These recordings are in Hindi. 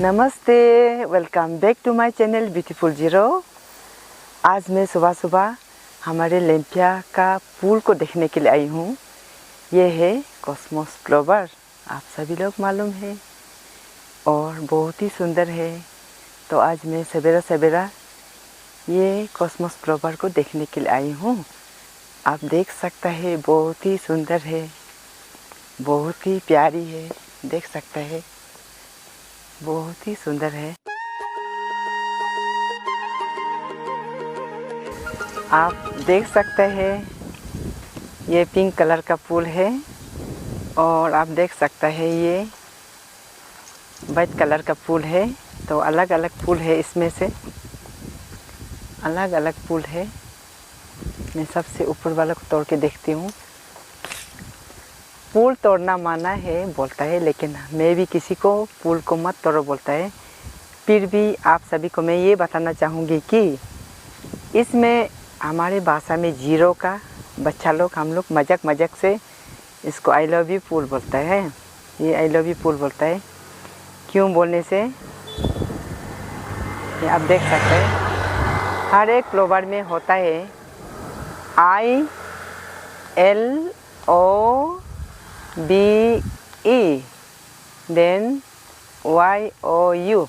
नमस्ते, welcome back to my channel beautiful zero. आज मैं सुबह सुबह हमारे लेम्पिया का फूल को देखने के लिए आई हूँ। ये है कॉस्मोस फ्लावर, आप सभी लोग मालूम है और बहुत ही सुंदर है। तो आज मैं सवेरा सवेरा ये कॉस्मोस फ्लावर को देखने के लिए आई हूँ। आप देख सकता है बहुत ही सुंदर है, बहुत ही प्यारी है, देख सकता है बहुत ही सुंदर है। आप देख सकते हैं ये पिंक कलर का फूल है और आप देख सकते हैं ये वाइट कलर का फूल है। तो अलग अलग फूल है, इसमें से अलग अलग फूल है। मैं सबसे ऊपर वाला को तोड़ के देखती हूँ। फूल तोड़ना माना है बोलता है, लेकिन मैं भी किसी को फूल को मत तोड़ो बोलता है। फिर भी आप सभी को मैं ये बताना चाहूँगी कि इसमें हमारे भाषा में जीरो का बच्चा लोग, हम लोग मजाक मजाक से इसको आई लव यू फूल बोलता है। ये आई लव यू फूल बोलता है। क्यों बोलने से ये आप देख सकते हैं हर एक फ्लावर में होता है I L O B E then Y O U।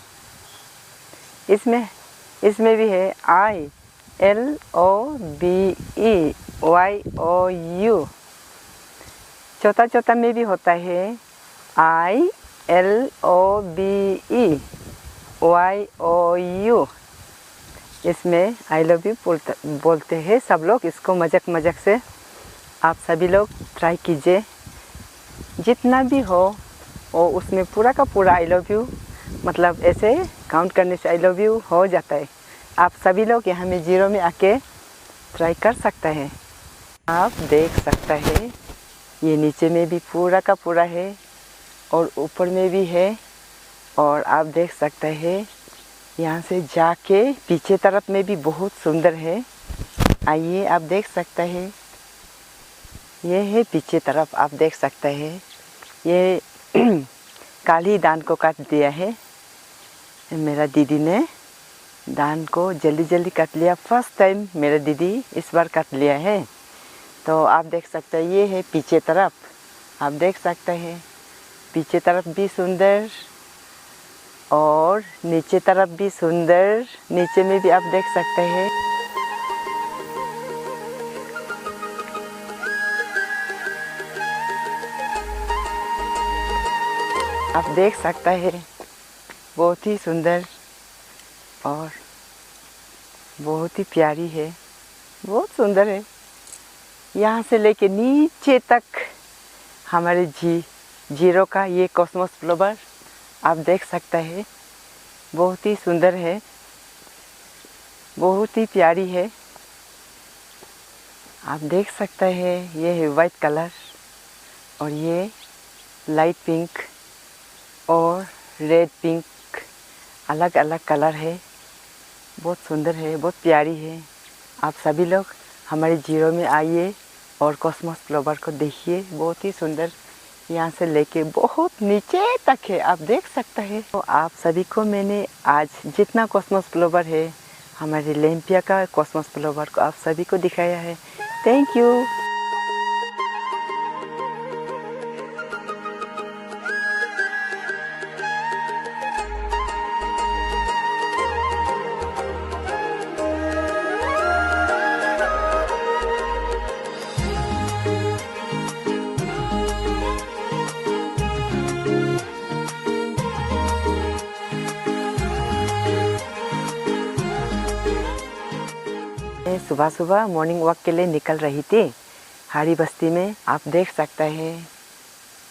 इसमें भी है I L O B E Y O U। चौथा चौथा में भी होता है I L O B E Y O U। इसमें आई लव यू बोलते हैं सब लोग। इसको मजाक मजाक से आप सभी लोग ट्राई कीजिए। जितना भी हो वो उसमें पूरा का पूरा आई लव यू, मतलब ऐसे काउंट करने से आई लव यू हो जाता है। आप सभी लोग यहाँ में जीरो में आके ट्राई कर सकता है। आप देख सकता है ये नीचे में भी पूरा का पूरा है और ऊपर में भी है। और आप देख सकते हैं यहाँ से जाके पीछे तरफ में भी बहुत सुंदर है। आइए आप देख सकते हैं ये है पीछे तरफ। आप देख सकते हैं ये कल ही धान को काट दिया है। मेरा दीदी ने धान को जल्दी जल्दी काट लिया। फर्स्ट टाइम मेरा दीदी इस बार काट लिया है। तो आप देख सकते हैं ये है पीछे तरफ। आप देख सकते हैं पीछे तरफ भी सुंदर और नीचे तरफ भी सुंदर। नीचे में भी आप देख सकते हैं। आप देख सकते हैं बहुत ही सुंदर और बहुत ही प्यारी है, बहुत सुंदर है। यहाँ से लेके नीचे तक हमारे जीरो का ये कॉस्मोस फ्लावर आप देख सकते हैं बहुत ही सुंदर है, बहुत ही प्यारी है। आप देख सकते हैं ये है वाइट कलर और ये लाइट पिंक और रेड पिंक, अलग अलग कलर है। बहुत सुंदर है, बहुत प्यारी है। आप सभी लोग हमारे जीरो में आइए और कॉस्मोस फ्लावर को देखिए, बहुत ही सुंदर। यहाँ से लेके बहुत नीचे तक है, आप देख सकते हैं। तो आप सभी को मैंने आज जितना कॉस्मोस फ्लावर है हमारे लेम्पिया का कॉस्मोस फ्लावर को आप सभी को दिखाया है। Thank you. मैं सुबह सुबह मॉर्निंग वॉक के लिए निकल रही थी हारी बस्ती में। आप देख सकते हैं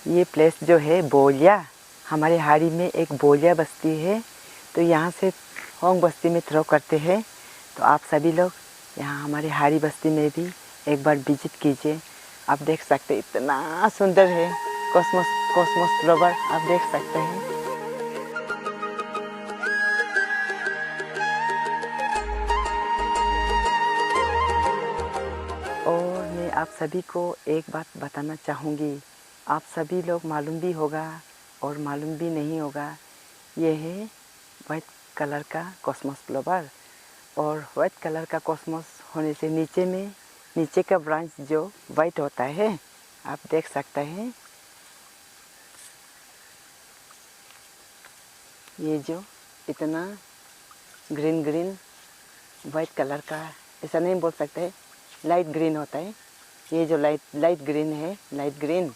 ये प्लेस जो है बोलिया, हमारे हारी में एक बोलिया बस्ती है। तो यहाँ से होंग बस्ती में थ्रो करते हैं। तो आप सभी लोग यहाँ हमारे हारी बस्ती में भी एक बार विजिट कीजिए। आप देख सकते हैं इतना सुंदर है कॉस्मोस फ्लावर, आप देख सकते हैं। और मैं आप सभी को एक बात बताना चाहूँगी। आप सभी लोग मालूम भी होगा और मालूम भी नहीं होगा ये है वाइट कलर का कॉस्मोस क्लोवर। और वाइट कलर का कॉस्मोस होने से नीचे का ब्रांच जो वाइट होता है, आप देख सकते हैं। ये जो इतना ग्रीन ग्रीन वाइट कलर का, ऐसा नहीं बोल सकते, लाइट ग्रीन होता है। ये जो लाइट ग्रीन है, लाइट ग्रीन,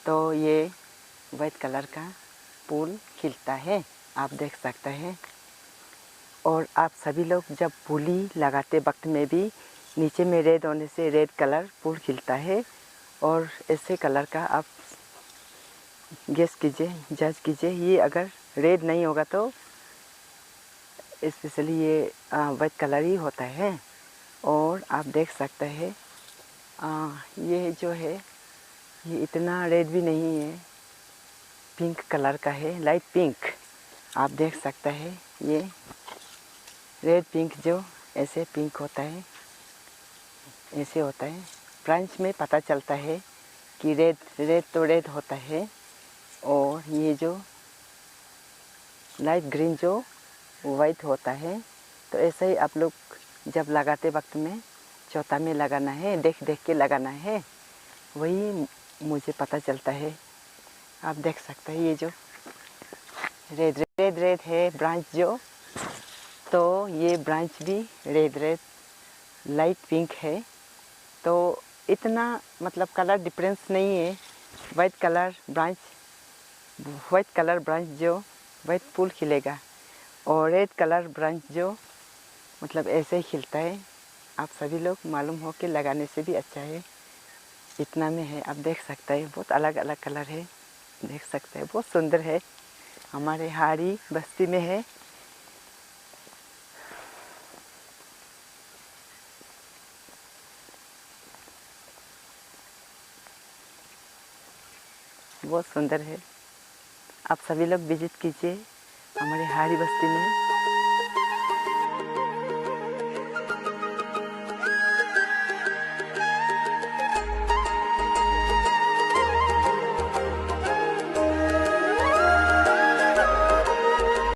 तो ये वाइट कलर का फूल खिलता है, आप देख सकते हैं। और आप सभी लोग जब फूली लगाते वक्त में भी नीचे में रेड होने से रेड कलर फूल खिलता है। और ऐसे कलर का आप गेस कीजिए, जज कीजिए। ये अगर रेड नहीं होगा तो स्पेशली ये वाइट कलर ही होता है। और आप देख सकते हैं ये जो है ये इतना रेड भी नहीं है, पिंक कलर का है, लाइट पिंक। आप देख सकते हैं ये रेड पिंक जो ऐसे पिंक होता है, ऐसे होता है। ब्रांच में पता चलता है कि रेड तो रेड होता है। और ये जो लाइट ग्रीन जो वाइट होता है, तो ऐसे ही आप लोग जब लगाते वक्त में चौथा में लगाना है, देख देख के लगाना है, वही मुझे पता चलता है। आप देख सकते हैं ये जो रेड है ब्रांच जो, तो ये ब्रांच भी रेड लाइट पिंक है। तो इतना मतलब कलर डिफरेंस नहीं है। वाइट कलर ब्रांच जो वाइट फूल खिलेगा, और रेड कलर ब्रांच जो मतलब ऐसे ही खिलता है। आप सभी लोग मालूम हो कि लगाने से भी अच्छा है। इतना में है, आप देख सकते हैं, बहुत अलग अलग कलर है, देख सकते हैं, बहुत सुंदर है। हमारे हाड़ी बस्ती में है। बहुत सुंदर है। आप सभी लोग विजिट कीजिए हमारे हाड़ी बस्ती में।